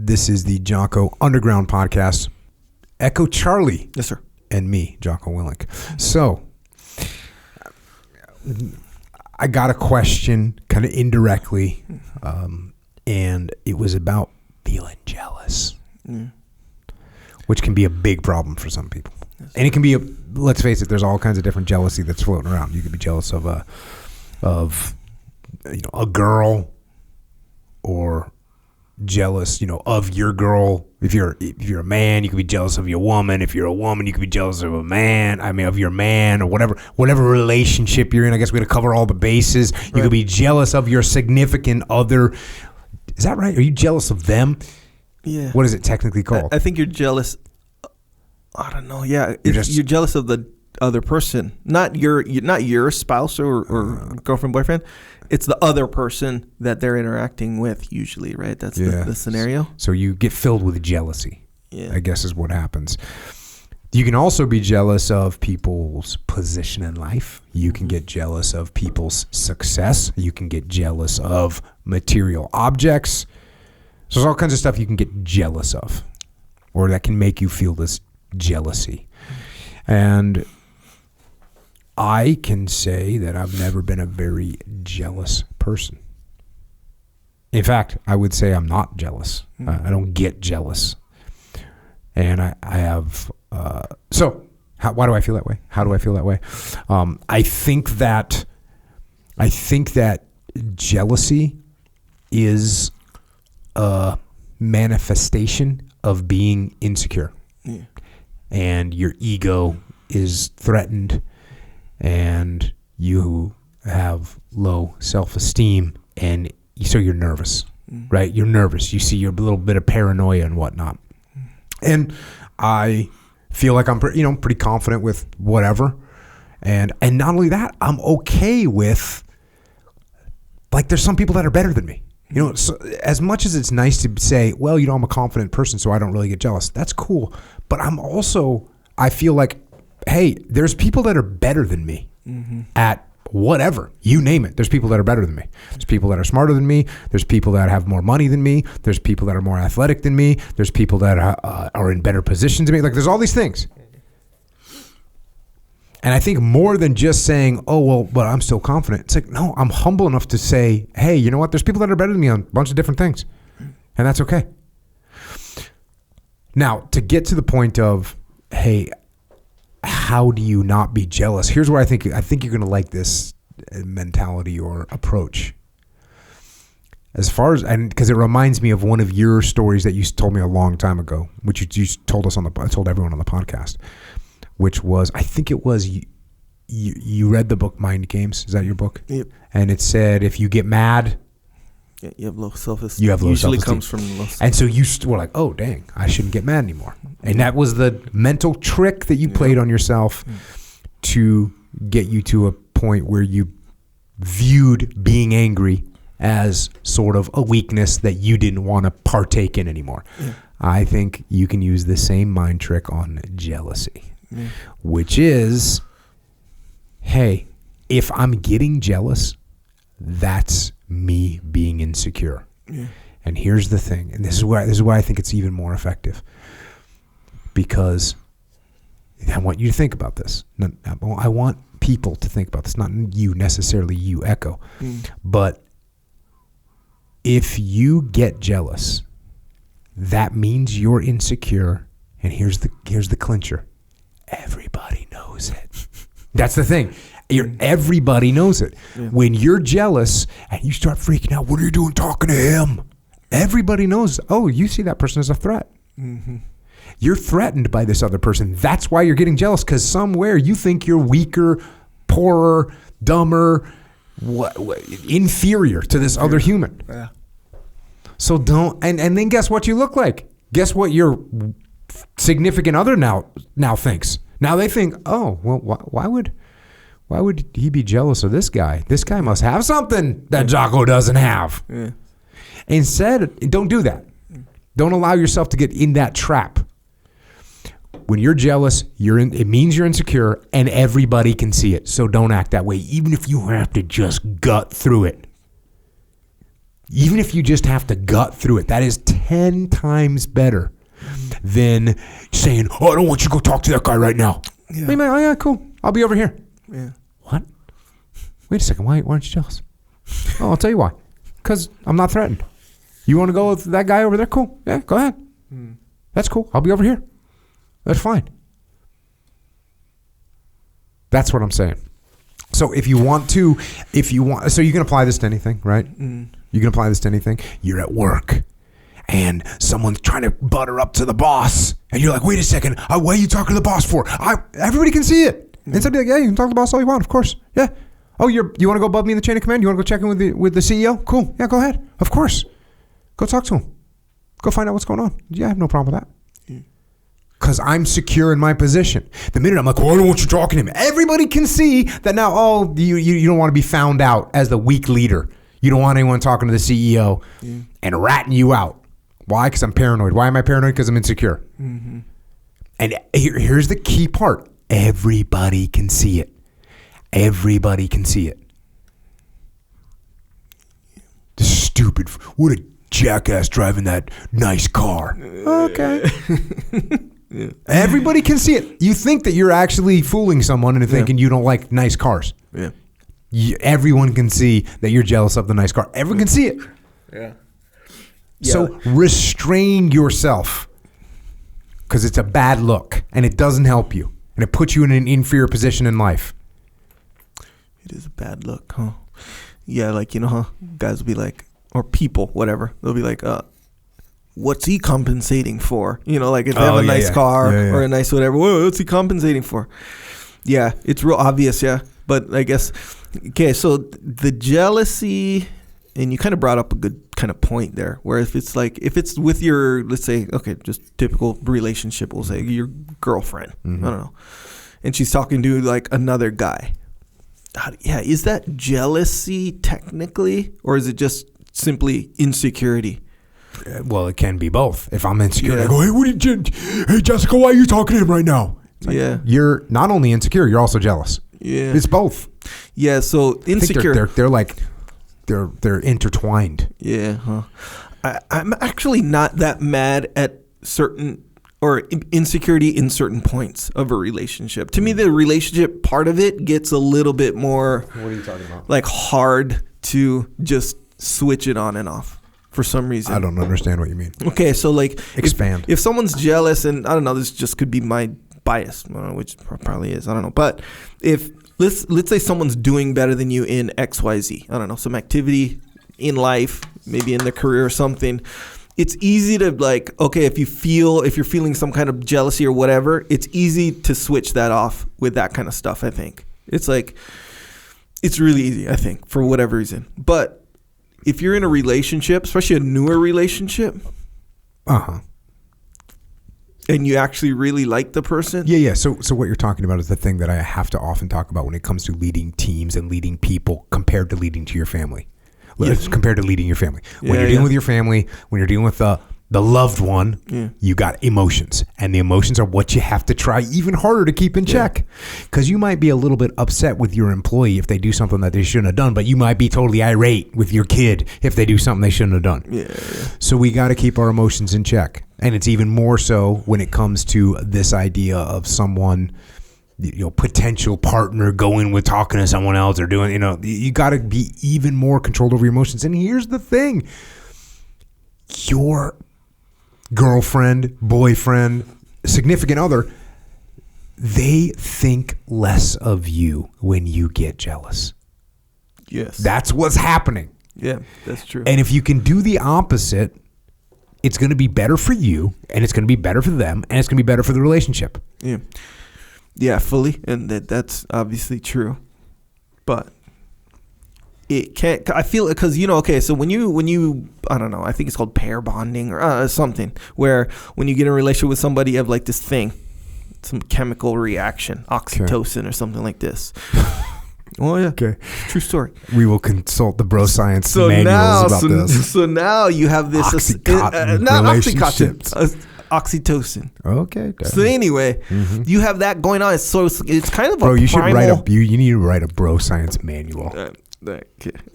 This is the Jocko Underground Podcast. Echo Charlie. Yes, sir. And me, Jocko Willink. So, I got a question kind of indirectly, and it was about feeling jealous, which can be a big problem for some people. Yes. And it can be, let's face it, there's all kinds of different jealousy that's floating around. You could be jealous of a girl, or jealous, of your girl. If you're a man, you could be jealous of your woman. If you're a woman, you could be jealous of a man. Of your man, or whatever relationship you're in. I guess we got to cover all the bases. You could be jealous of your significant other. Is that right? Are you jealous of them? Yeah. What is it technically called? I think you're jealous. I don't know. Yeah, you're jealous of the other person, not your spouse or girlfriend, boyfriend. It's the other person that they're interacting with usually, right? That's the scenario. So you get filled with jealousy, I guess is what happens. You can also be jealous of people's position in life. You can get jealous of people's success. You can get jealous of material objects. So there's all kinds of stuff you can get jealous of, or that can make you feel this jealousy. And I can say that I've never been a very jealous person. In fact, I would say I'm not jealous. I don't get jealous. And I have... why do I feel that way? How do I feel that way? I think that jealousy is a manifestation of being insecure. Yeah. And your ego is threatened, and you have low self-esteem, and so you're nervous, right? You're nervous. You see your little bit of paranoia and whatnot. And I feel like I'm pretty confident with whatever. And not only that, I'm okay with, like, there's some people that are better than me. So as much as it's nice to say, well, I'm a confident person, so I don't really get jealous. That's cool. But I feel like, hey, there's people that are better than me at whatever, you name it. There's people that are better than me. There's people that are smarter than me. There's people that have more money than me. There's people that are more athletic than me. There's people that are in better positions than me. Like, there's all these things. And I think more than just saying, oh, well, but I'm still confident. It's like, no, I'm humble enough to say, hey, you know what? There's people that are better than me on a bunch of different things. And that's okay. Now, to get to the point of, hey, how do you not be jealous? Here's where I think you're going to like this mentality or approach. As far as, and because it reminds me of one of your stories that you told me a long time ago, which you told us I told everyone on the podcast, which was, I think it was, you read the book Mind Games. Is that your book? Yep. And it said, if you get mad, you have low self-esteem. You have low usually self-esteem. Comes from low self-esteem. And so you were like, oh, dang, I shouldn't get mad anymore. And that was the mental trick that you played on yourself to get you to a point where you viewed being angry as sort of a weakness that you didn't want to partake in anymore. Yeah. I think you can use the same mind trick on jealousy, which is, hey, if I'm getting jealous, that's me being insecure. Yeah. And here's the thing, and this is why I think it's even more effective, because I want you to think about this. I want people to think about this, not you necessarily, you, Echo. But if you get jealous, that means you're insecure. And here's the clincher. Everybody knows it. That's the thing. Everybody knows it. Yeah. When you're jealous and you start freaking out, what are you doing talking to him? Everybody knows, oh, you see that person as a threat. Mm-hmm. You're threatened by this other person. That's why you're getting jealous, because somewhere you think you're weaker, poorer, dumber, inferior to this other human. Yeah. So don't, and then guess what you look like? Guess what your significant other now thinks? Now they think, oh, well, why would he be jealous of this guy? This guy must have something that Jocko doesn't have. Yeah. Instead, don't do that. Don't allow yourself to get in that trap. When you're jealous, it means you're insecure, and everybody can see it. So don't act that way, even if you have to just gut through it. Even if you just have to gut through it, that is 10 times better than saying, "Oh, I don't want you to go talk to that guy right now." Yeah. Hey, man, oh yeah, cool. I'll be over here. Yeah. What? Wait a second. Why aren't you jealous? Oh, I'll tell you why. Because I'm not threatened. You want to go with that guy over there? Cool. Yeah, go ahead. That's cool. I'll be over here. That's fine. That's what I'm saying. So so you can apply this to anything, right? You can apply this to anything. You're at work and someone's trying to butter up to the boss and you're like, wait a second, what are you talking to the boss for? Everybody can see it. And somebody like, yeah, you can talk to the boss all you want, of course. Yeah. Oh, you want to go above me in the chain of command? You want to go check in with the CEO? Cool. Yeah, go ahead. Of course. Go talk to him. Go find out what's going on. Yeah, I have no problem with that. Because I'm secure in my position. The minute I'm like, well, I don't want you talking to him. Everybody can see that now, you don't want to be found out as the weak leader. You don't want anyone talking to the CEO and ratting you out. Why? Because I'm paranoid. Why am I paranoid? Because I'm insecure. Mm-hmm. And here's the key part. Everybody can see it. Everybody can see it. The stupid, what a jackass driving that nice car. Okay. Yeah. Everybody can see it. You think that you're actually fooling someone and thinking you don't like nice cars. Yeah. Everyone can see that you're jealous of the nice car. Everyone can see it. Yeah. So restrain yourself because it's a bad look and it doesn't help you and it puts you in an inferior position in life. It is a bad look, huh? Yeah, like, guys will be like, or people, whatever, they'll be like, what's he compensating for? Like if they have a nice car or a nice whatever, what's he compensating for? Yeah, it's real obvious, yeah. But I guess, okay, so the jealousy, and you kind of brought up a good kind of point there, where if it's with your, let's say, okay, just typical relationship, we'll say your girlfriend, I don't know, and she's talking to like another guy. Is that jealousy technically, or is it just simply insecurity? Well, it can be both. If I'm insecure, I go, hey, Jessica, why are you talking to him right now? Like, you're not only insecure, you're also jealous. Yeah. It's both. Yeah, so insecure. They're intertwined. Yeah. Huh. I'm actually not that mad at certain or insecurity in certain points of a relationship. To me, the relationship part of it gets a little bit more. What are you talking about? Like hard to just switch it on and off for some reason. I don't understand what you mean. Okay, so like expand. If someone's jealous, and I don't know, this just could be my bias, which probably is. I don't know, but if let's say someone's doing better than you in XYZ, I don't know, some activity in life, maybe in their career or something. It's easy to like, okay, if you're feeling some kind of jealousy or whatever, it's easy to switch that off with that kind of stuff. I think it's really easy, I think, for whatever reason. But if you're in a relationship, especially a newer relationship, and you actually really like the person. Yeah. So what you're talking about is the thing that I have to often talk about when it comes to leading teams and leading people compared to leading to your family. Yes. Compared to leading your family. When you're dealing with your family, when you're dealing with the loved one, you got emotions. And the emotions are what you have to try even harder to keep in check. Because you might be a little bit upset with your employee if they do something that they shouldn't have done, but you might be totally irate with your kid if they do something they shouldn't have done. Yeah. So we got to keep our emotions in check. And it's even more so when it comes to this idea of someone, potential partner going with talking to someone else or doing, you got to be even more controlled over your emotions. And here's the thing. Your girlfriend, boyfriend, significant other, they think less of you when you get jealous. Yes. That's what's happening. Yeah, that's true. And if you can do the opposite, it's going to be better for you, and it's going to be better for them, and it's going to be better for the relationship. Yeah. Yeah, fully. And that's obviously true. But it can't, I feel, because, okay, so when you, I don't know, I think it's called pair bonding or something, where when you get in a relationship with somebody, you have like this thing, some chemical reaction, oxytocin or something like this. Oh, yeah. Okay. True story. We will consult the bro science manuals about this. So now you have this, oxytocin. Okay. So anyway, you have that going on. So it's kind of bro, you need to write a bro science manual.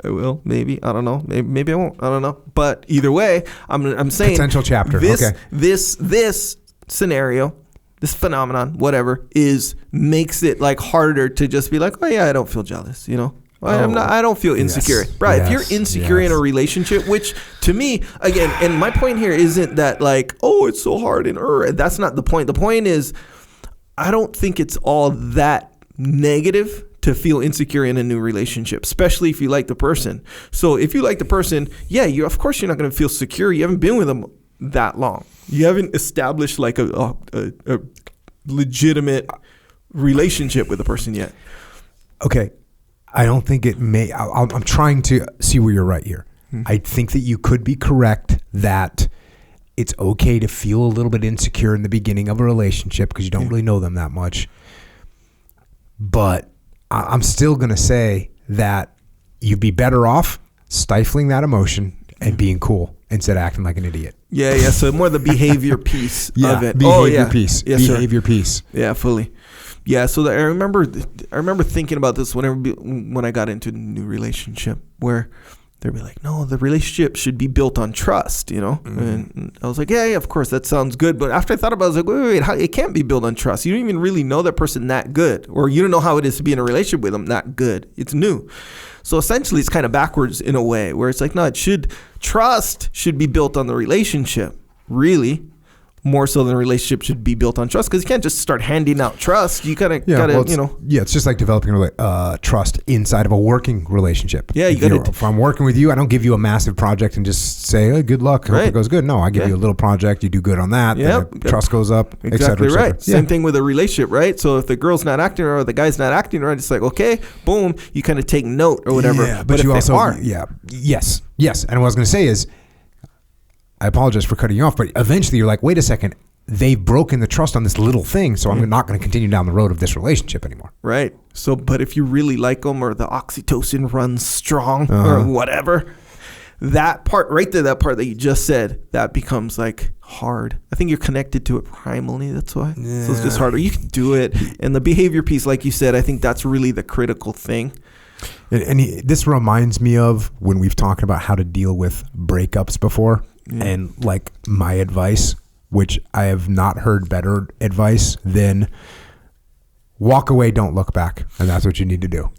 I will, maybe. I don't know. Maybe I won't. I don't know. But either way, I'm saying potential chapter. This scenario, this phenomenon, whatever, makes it like harder to just be like, oh yeah, I don't feel jealous, you know. I don't feel insecure. Yes. Right. Yes. If you're insecure in a relationship, which to me, again, and my point here isn't that like, oh, it's so hard and that's not the point. The point is, I don't think it's all that negative to feel insecure in a new relationship, especially if you like the person. So if you like the person, yeah, of course you're not going to feel secure. You haven't been with them that long. You haven't established like a legitimate relationship with the person yet. Okay. I don't think it may. I'm trying to see where you're right here. I think that you could be correct that it's okay to feel a little bit insecure in the beginning of a relationship because you don't really know them that much. But I'm still going to say that you'd be better off stifling that emotion and being cool instead of acting like an idiot. Yeah. So more the behavior piece of it. Behavior piece. Yes, behavior piece. Yeah, fully. Yeah, so I remember thinking about this when I got into a new relationship where they'd be like, no, the relationship should be built on trust, you know? Mm-hmm. And I was like, yeah, of course, that sounds good. But after I thought about it, I was like, wait, how, it can't be built on trust. You don't even really know that person that good, or you don't know how it is to be in a relationship with them that good. It's new. So essentially, it's kind of backwards in a way where it's like, no, trust should be built on the relationship, really. More so than a relationship should be built on trust, because you can't just start handing out trust. You gotta, you know. Yeah, it's just like developing trust inside of a working relationship. Yeah, if I'm working with you, I don't give you a massive project and just say, hey, good luck, hope it goes good. No, I give you a little project, you do good on that, trust goes up, exactly et cetera, right. Same thing with a relationship, right? So if the girl's not acting or the guy's not acting right, it's like, okay, boom, you kind of take note or whatever. Yeah, but you also are. Yeah, yes. And what I was going to say is, I apologize for cutting you off, but eventually you're like, wait a second, they've broken the trust on this little thing, so I'm not going to continue down the road of this relationship anymore. Right. So, but if you really like them, or the oxytocin runs strong, or whatever, that part right there, that part that you just said, that becomes like hard. I think you're connected to it primally. That's why. Yeah. So it's just harder. You can do it. And the behavior piece, like you said, I think that's really the critical thing. And this reminds me of when we've talked about how to deal with breakups before. And like my advice, which I have not heard better advice than walk away, don't look back. And that's what you need to do.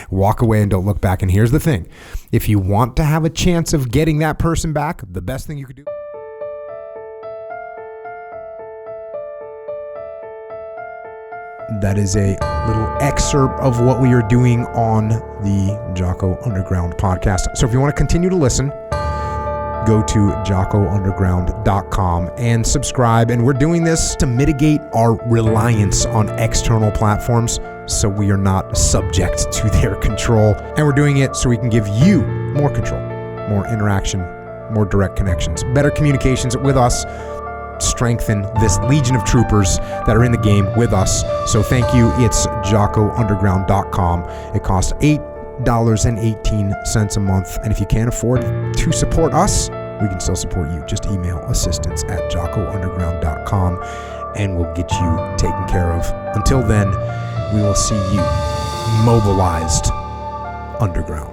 Walk away and don't look back. And here's the thing. If you want to have a chance of getting that person back, the best thing you could do. That is a little excerpt of what we are doing on the Jocko Underground podcast. So if you want to continue to listen, go to jockounderground.com and subscribe. And we're doing this to mitigate our reliance on external platforms so we are not subject to their control. And we're doing it so we can give you more control, more interaction, more direct connections, better communications with us, strengthen this legion of troopers that are in the game with us. So thank you. It's jockounderground.com. It costs $8.18 a month. And if you can't afford to support us, we can still support you. Just email assistance@jockounderground.com and we'll get you taken care of. Until then, we will see you mobilized underground.